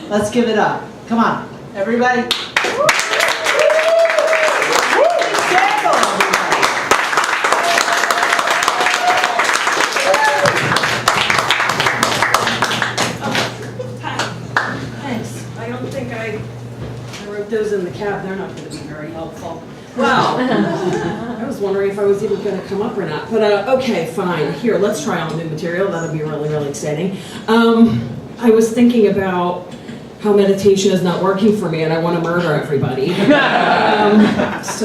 Let's give it up. Come on, everybody. Thanks. I don't think I wrote those in the cab. They're not going to be very helpful. Well, I was wondering if I was even going to come up or not. But okay, fine. Here, let's try on new material. That'll be really, really exciting. I was thinking about how meditation is not working for me and I want to murder everybody. Yes,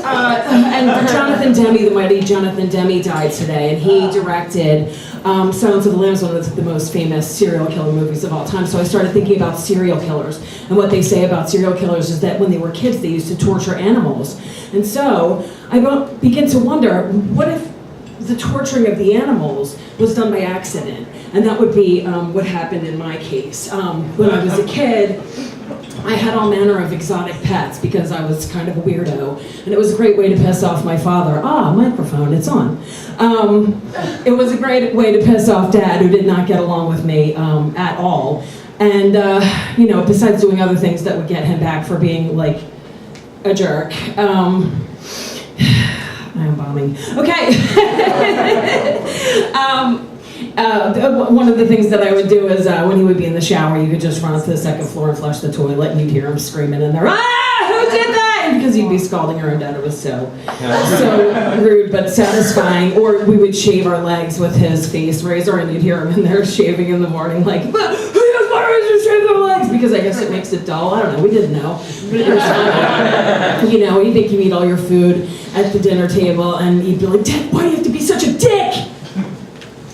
and Jonathan Demme, the mighty Jonathan Demme, died today, and he directed Silence of the Lambs, one of the most famous serial killer movies of all time. So I started thinking about serial killers, and what they say about serial killers is that when they were kids, they used to torture animals. And so I begin to wonder, what if the torturing of the animals was done by accident? And that would be what happened in my case. When I was a kid, I had all manner of exotic pets because I was kind of a weirdo, and it was a great way to piss off my father. Microphone, it's on. It was a great way to piss off Dad, who did not get along with me at all. And, besides doing other things that would get him back for being, like, a jerk. I am bombing. Okay. One of the things that I would do is when he would be in the shower, you could just run up to the second floor and flush the toilet, and you'd hear him screaming in there, who did that? Because he'd be scalding her own dad. It was so rude but satisfying. Or we would shave our legs with his face razor, and you'd hear him in there shaving in the morning, like, who does my razor shave their legs? Because I guess it makes it dull. I don't know. We didn't know. But it was fun. He'd make you eat all your food at the dinner table, and you'd be like, Dad, why do you have to be such a dick?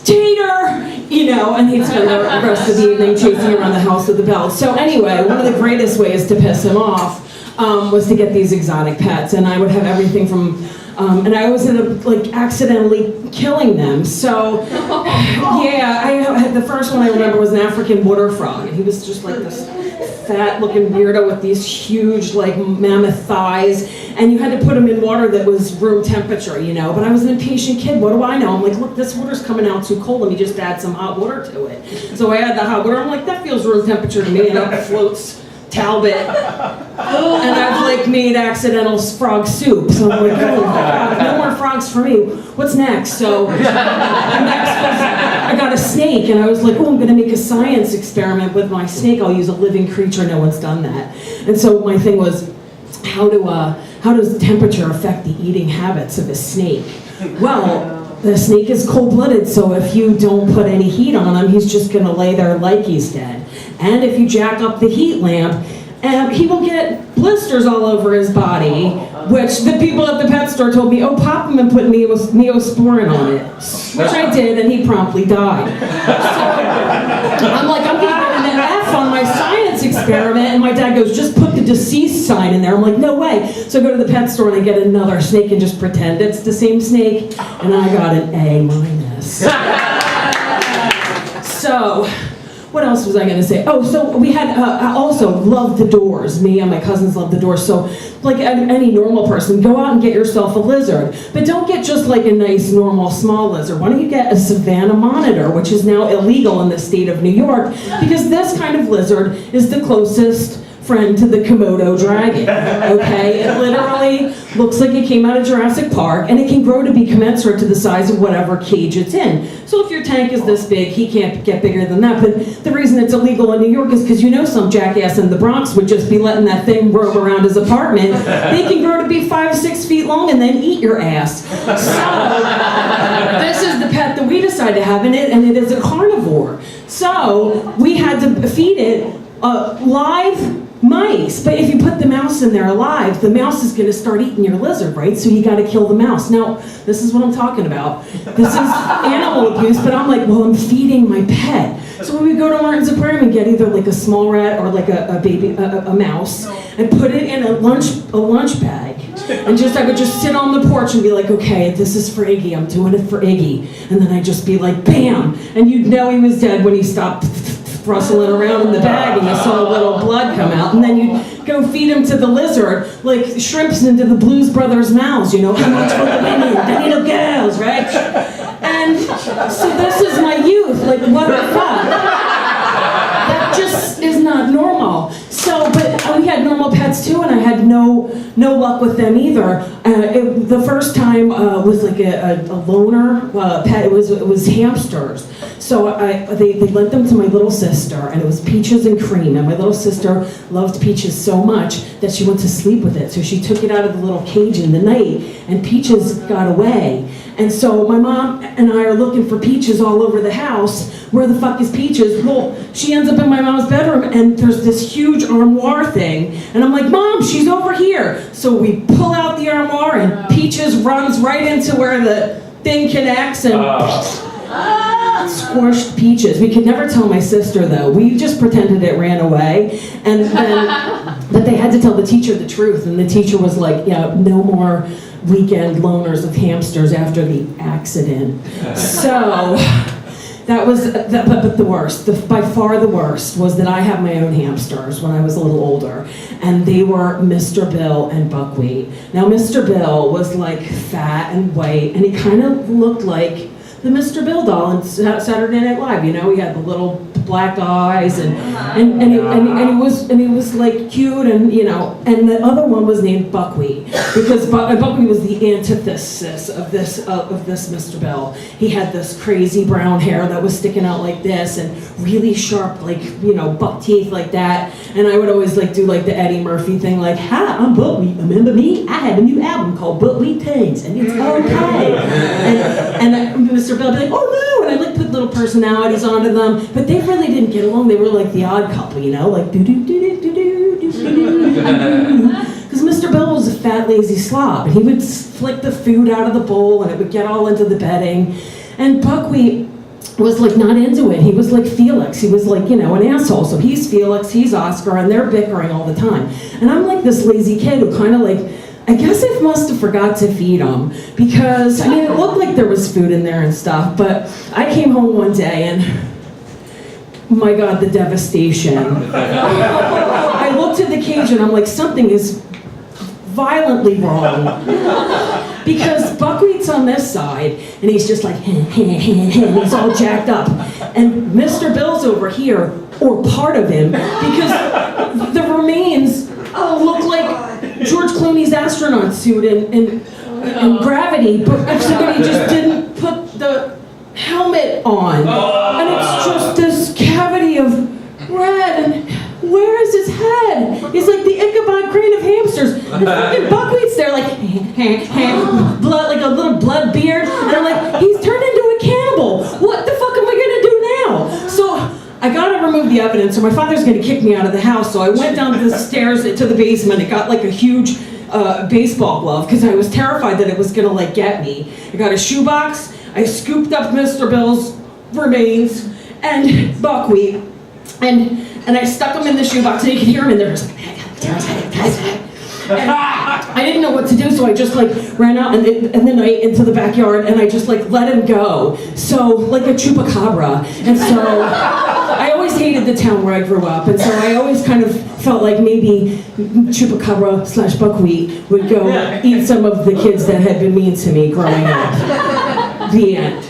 Tater! And he'd spend the rest of the evening chasing around the house with a belt. So anyway, one of the greatest ways to piss him off was to get these exotic pets, and I would have everything from, and I always ended up accidentally killing them. So, the first one I remember was an African water frog, and he was just like this fat-looking weirdo with these huge, mammoth thighs, and you had to put him in water that was room temperature, But I was an impatient kid. What do I know? I'm like, look, this water's coming out too cold. Let me just add some hot water to it. So I add the hot water. I'm like, that feels room temperature to me, and up floats Talbot. And I've made accidental frog soup. So I'm like, oh, God, no more frogs for me. What's next? So next was, I got a snake, and I was like, oh, I'm going to make a science experiment with my snake. I'll use a living creature. No one's done that. And so my thing was, how does temperature affect the eating habits of a snake? Well, the snake is cold-blooded, so if you don't put any heat on him, he's just going to lay there like he's dead. And if you jack up the heat lamp, he will get blisters all over his body, which the people at the pet store told me, pop him and put Neosporin on it, which I did, and he promptly died. So I'm like, I'm going to get an F on my science experiment, and my dad goes, just put the deceased sign in there. I'm like, no way. So I go to the pet store and I get another snake and just pretend it's the same snake, and I got an A-. So, what else was I going to say? So we had, I also loved the Doors. Me and my cousins loved the Doors. So, like any normal person, go out and get yourself a lizard. But don't get just a nice, normal, small lizard. Why don't you get a Savannah monitor, which is now illegal in the state of New York, because this kind of lizard is the closest friend to the Komodo dragon, okay? It literally looks like it came out of Jurassic Park, and it can grow to be commensurate to the size of whatever cage it's in. So if your tank is this big, he can't get bigger than that. But the reason it's illegal in New York is because some jackass in the Bronx would just be letting that thing roam around his apartment. They can grow to be 5-6 feet long and then eat your ass. So this is the pet that we decided to have in it, and it is a carnivore. So we had to feed it live mice, but if you put the mouse in there alive, the mouse is going to start eating your lizard, right? So you got to kill the mouse. Now, this is what I'm talking about. This is animal abuse, but I'm like, well, I'm feeding my pet. So when we go to Martin's Aquarium and get either a small rat or a baby, a mouse, and put it in a lunch bag, and I would just sit on the porch and be like, okay, this is for Iggy. I'm doing it for Iggy. And then I'd just be like, bam, and you'd know he was dead when he stopped rustling around in the bag and you saw a little blood come out, and then you go feed him to the lizard like shrimps into the Blues Brothers mouths, how much for the women, the little girls, right? And so this is my youth, what the fuck? not normal. So, but we had normal pets too, and I had no luck with them either. The first time was like a loner pet. It was hamsters. So they lent them to my little sister, and it was peaches and cream. And my little sister loved Peaches so much that she went to sleep with it. So she took it out of the little cage in the night, and Peaches got away. And so my mom and I are looking for Peaches all over the house. Where the fuck is Peaches? Well, she ends up in my mom's bedroom, and there's this huge armoire thing. And I'm like, Mom, she's over here. So we pull out the armoire, and Peaches runs right into where the thing connects, and squished Peaches. We could never tell my sister, though. We just pretended it ran away. And then, but they had to tell the teacher the truth. And the teacher was like, yeah, no more weekend loners of hamsters after the accident. So that was, but the worst, by far the worst, was that I had my own hamsters when I was a little older. And they were Mr. Bill and Buckwheat. Now, Mr. Bill was like fat and white, and he kind of looked like the Mr. Bill doll in Saturday Night Live. You know, he had the little black eyes, and he was like cute, and you know. And the other one was named Buckwheat because Buckwheat was the antithesis of this Mr. Bill. He had this crazy brown hair that was sticking out like this, and really sharp, like, you know, buck teeth like that. And I would always like do like the Eddie Murphy thing, like, "Hi, I'm Buckwheat. Remember me? I have a new album called Buckwheat Things, and it's okay." And Mr. Bill would be like, "Oh no!" And I like put little personalities onto them, but they really didn't get along. They were like the Odd Couple, you know, like do do do do do do do do. Because Mr. Bill was a fat, lazy slob, and he would flick the food out of the bowl, and it would get all into the bedding. And Buckwheat was like not into it. He was like Felix. He was like, you know, an asshole. So he's Felix, he's Oscar, and they're bickering all the time. And I'm like this lazy kid who kind of like, I guess I must have forgot to feed him because, I mean, it looked like there was food in there and stuff, but I came home one day and, my God, the devastation. I looked at the cage and I'm like, something is violently wrong. Because Buckwheat's on this side, and he's just like, he's all jacked up. And Mr. Bill's over here, or part of him, because the remains look like George Clooney's astronaut suit in Gravity, but somebody just didn't put the helmet on. And it's just this cavity of red, and where is his head? He's like the Ichabod Crane of hamsters. And fucking Buckwheat's there like, blood, like a little blood beard. And I'm like, he's turned into a cannibal. What the fuck am I gonna do now? So I gotta remove the evidence, or my father's gonna kick me out of the house. So I went down the stairs to the basement. It got like a huge baseball glove because I was terrified that it was gonna like get me. I got a shoebox. I scooped up Mr. Bill's remains and Buckwheat, and I stuck them in the shoebox, and you could hear him in there. And I didn't know what to do, so I just like ran out in the night into the backyard, and I just like let him go. So like a chupacabra. And so I always hated the town where I grew up, and so I always kind of felt like maybe chupacabra / Buckwheat would go eat some of the kids that had been mean to me growing up. The end.